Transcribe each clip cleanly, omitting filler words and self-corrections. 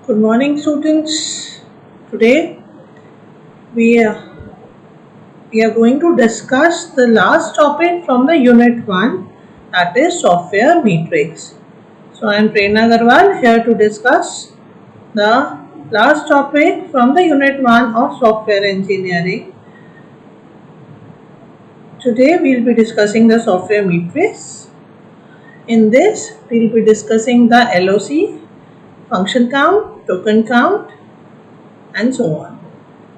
Good morning, students. Today we are, we are going to discuss the last topic from the Unit 1, that is software matrix. So I am Prerna Agarwal here to discuss the last topic from the Unit 1 of software engineering. Today we will be discussing the software matrix. In this we will be discussing the LOC, function count, token count, and so on.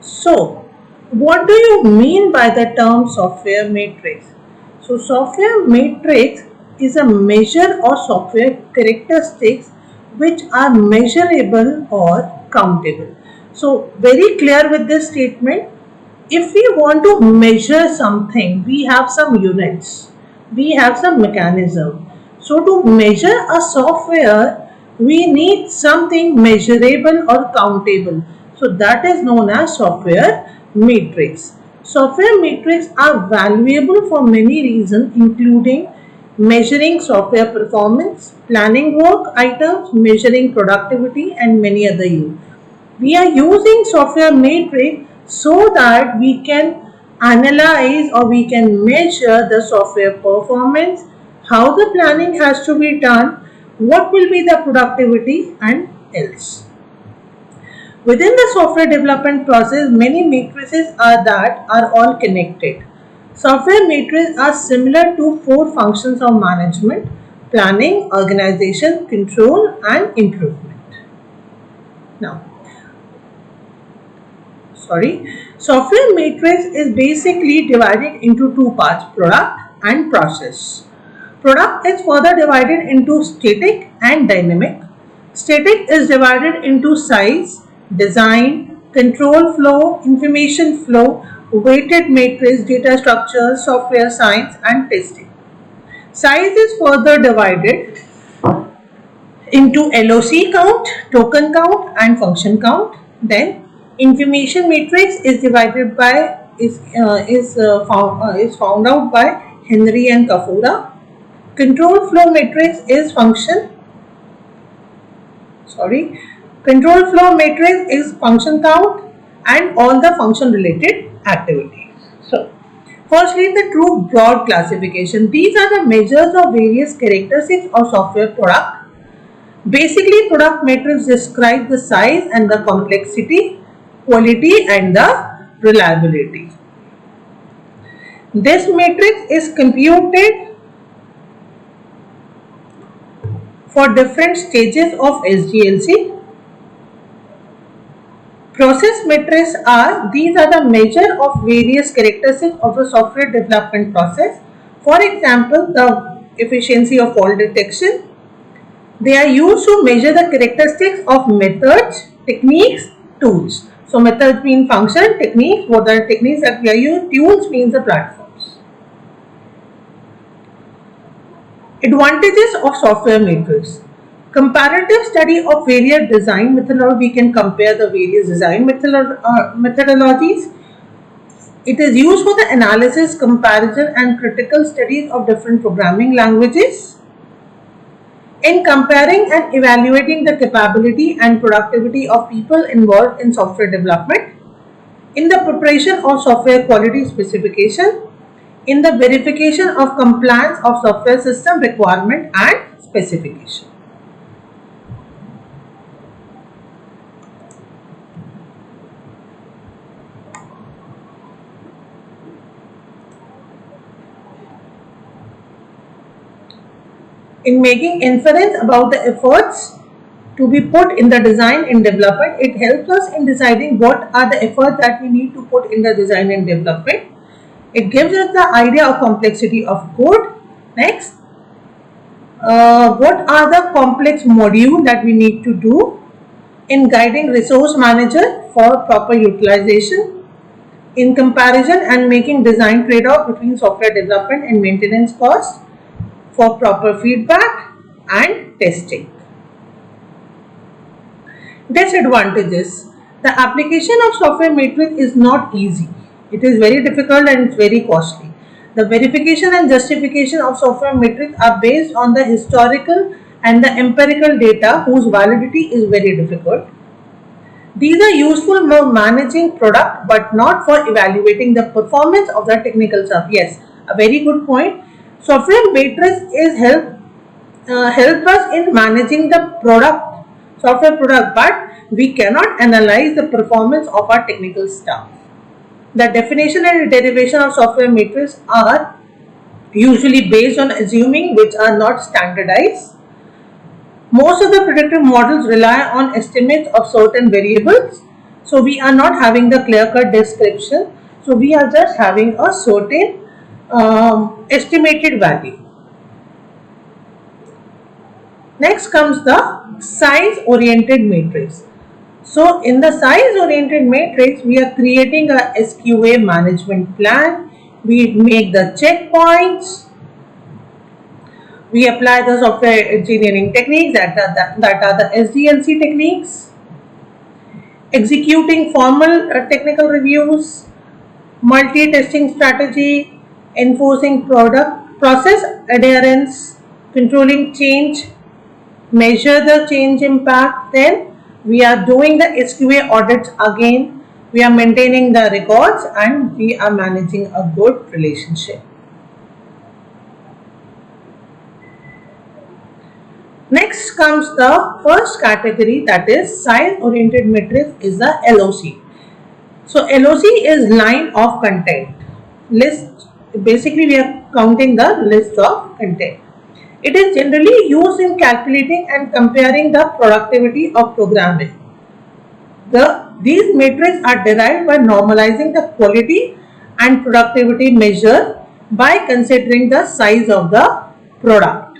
So, what do you mean by the term software matrix? So, software matrix is a measure of software characteristics which are measurable or countable. So, very clear with this statement. If we want to measure something, we have some units, we have some mechanism. So, to measure a software, we need something measurable or countable. So that is known as software matrix. Software matrix are valuable for many reasons, including measuring software performance, planning work items, measuring productivity, and many other use. We are using software matrix so that we can analyze or we can measure the software performance, how the planning has to be done, what will be the productivity, and else. Within the software development process, many matrices are all connected. Software matrices are similar to four functions of management: planning, organization, control, and improvement. Now, software matrix is basically divided into two parts: product and process. Product is further divided into static and dynamic. Static is divided into size, design, control flow, information flow, weighted matrix, data structure, software science, and testing. Size is further divided into LOC count, token count, and function count. Then information matrix is divided by is found out by Henry and Kafura. Control flow matrix is Control flow matrix is function count and all the function related activities. So, firstly, the true broad classification. These are the measures of various characteristics of software product. Basically, product matrix describes the size and the complexity, quality, and the reliability. This matrix is computed for different stages of SDLC. Process metrics these are the measure of various characteristics of the software development process. For example, the efficiency of fault detection. They are used to measure the characteristics of methods, techniques, tools. So methods mean function, techniques, what are the techniques that we are using, tools means the platforms. Advantages of software matrix. Comparative study of various design methodologies. We can compare the various design methodologies. It is used for the analysis, comparison, and critical studies of different programming languages. In comparing and evaluating the capability and productivity of people involved in software development. In the preparation of software quality specification. In the verification of compliance of software system requirement and specification. In making inference about the efforts to be put in the design and development, it helps us in deciding what are the efforts that we need to put in the design and development. It gives us the idea of complexity of code. Next, what are the complex modules that we need to do in guiding resource manager for proper utilization, in comparison and making design trade-off between software development and maintenance cost, for proper feedback and testing. Disadvantages. The application of software matrix is not easy. It is very difficult and it's very costly. The verification and justification of software matrix are based on the historical and the empirical data whose validity is very difficult. These are useful for managing product but not for evaluating the performance of the technical stuff. Yes, a very good point. Software matrix is help us in managing the product, software product, but we cannot analyze the performance of our technical stuff. The definition and derivation of software matrix are usually based on assuming which are not standardized. Most of the predictive models rely on estimates of certain variables. So we are not having the clear-cut description. So we are just having a certain estimated value. Next comes the size-oriented matrix. So in the size-oriented matrix, we are creating a SQA management plan. We make the checkpoints. We apply the software engineering techniques that are the SDLC techniques. Executing formal technical reviews, multi-testing strategy, enforcing product process adherence, controlling change, measure the change impact. Then we are doing the SQA audits again. We are maintaining the records and we are managing a good relationship. Next comes the first category, that is size oriented matrix, is the LOC. So LOC is line of content. List, basically we are counting the list of content. It is generally used in calculating and comparing the productivity of programming. These metrics are derived by normalizing the quality and productivity measure by considering the size of the product.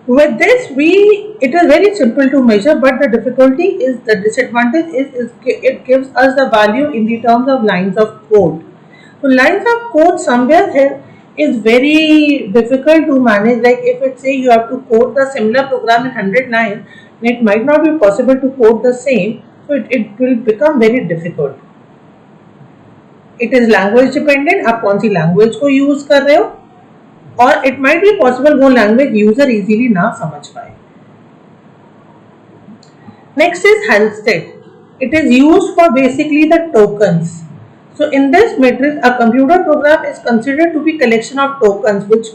With this, it is very simple to measure, but the difficulty is, the disadvantage is it gives us the value in the terms of lines of code. So lines of code somewhere here is very difficult to manage. Like if it say you have to code the similar program in 100 lines, it might not be possible to code the same. So it will become very difficult. It is language dependent. आप कौन सी language को use कर रहे हो? और it might be possible वो language user easily ना समझ पाए. Next is Halstead. It is used for basically the tokens. So in this matrix, a computer program is considered to be collection of tokens, which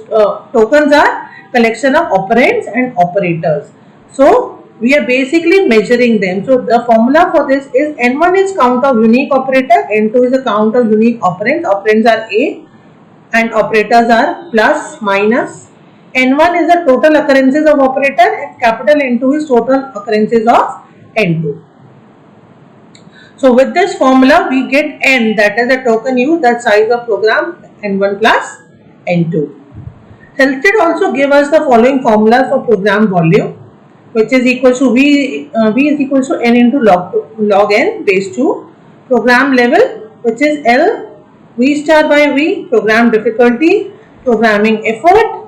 tokens are collection of operands and operators. So we are basically measuring them. So the formula for this is N1 is count of unique operator, N2 is a count of unique operands. Operands are A and operators are plus, minus. N1 is the total occurrences of operator and capital N2 is total occurrences of N2. So with this formula we get N, that is the token used, that size of program N1 plus N2. Halstead also give us the following formula for program volume, which is equal to V is equal to N into log N base 2. Program level, which is L V star by V, program difficulty, programming effort.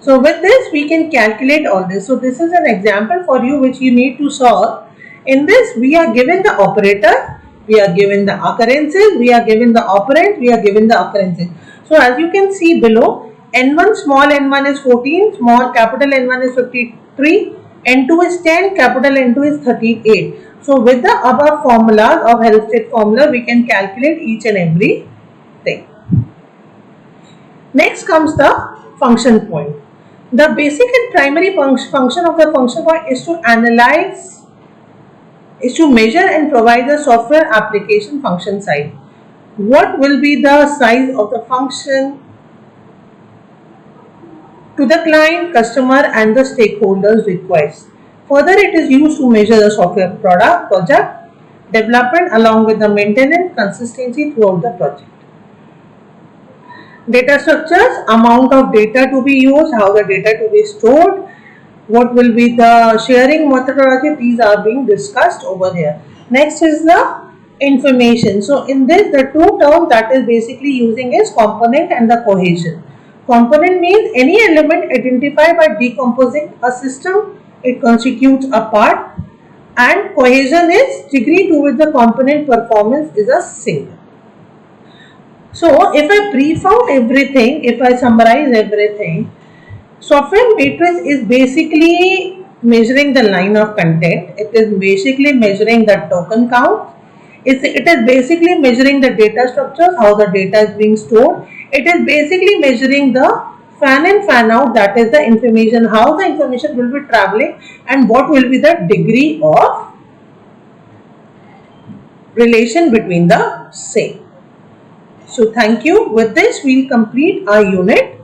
So with this we can calculate all this. So this is an example for you which you need to solve. In this we are given the operator, we are given the occurrences, we are given the operand, we are given the occurrences. So as you can see below, N1 small n1 is 14, small capital N1 is 53, N2 is 10, capital N2 is 38. So with the above formulas of Halstead formula, we can calculate each and every thing. Next comes the function point. The basic and primary function of the function point is to analyze, is to measure and provide the software application function size. What will be the size of the function to the client, customer and the stakeholders request. Further, it is used to measure the software project development along with the maintenance consistency throughout the project. Data structures, amount of data to be used, how the data to be stored, what will be the sharing methodology, these are being discussed over here. Next is the information. So in this, the two terms that is basically using is component and the cohesion. Component means any element identified by decomposing a system, it constitutes a part, and cohesion is degree to which the component performance is a single. So if I brief out everything, if I summarize everything, Software matrix is basically measuring the line of content. It is basically measuring the token count. It is basically measuring the data structures, how the data is being stored. It is basically measuring the fan in, fan out, that is the information, how the information will be traveling and what will be the degree of relation between the same. So thank you. With this, we'll complete our unit.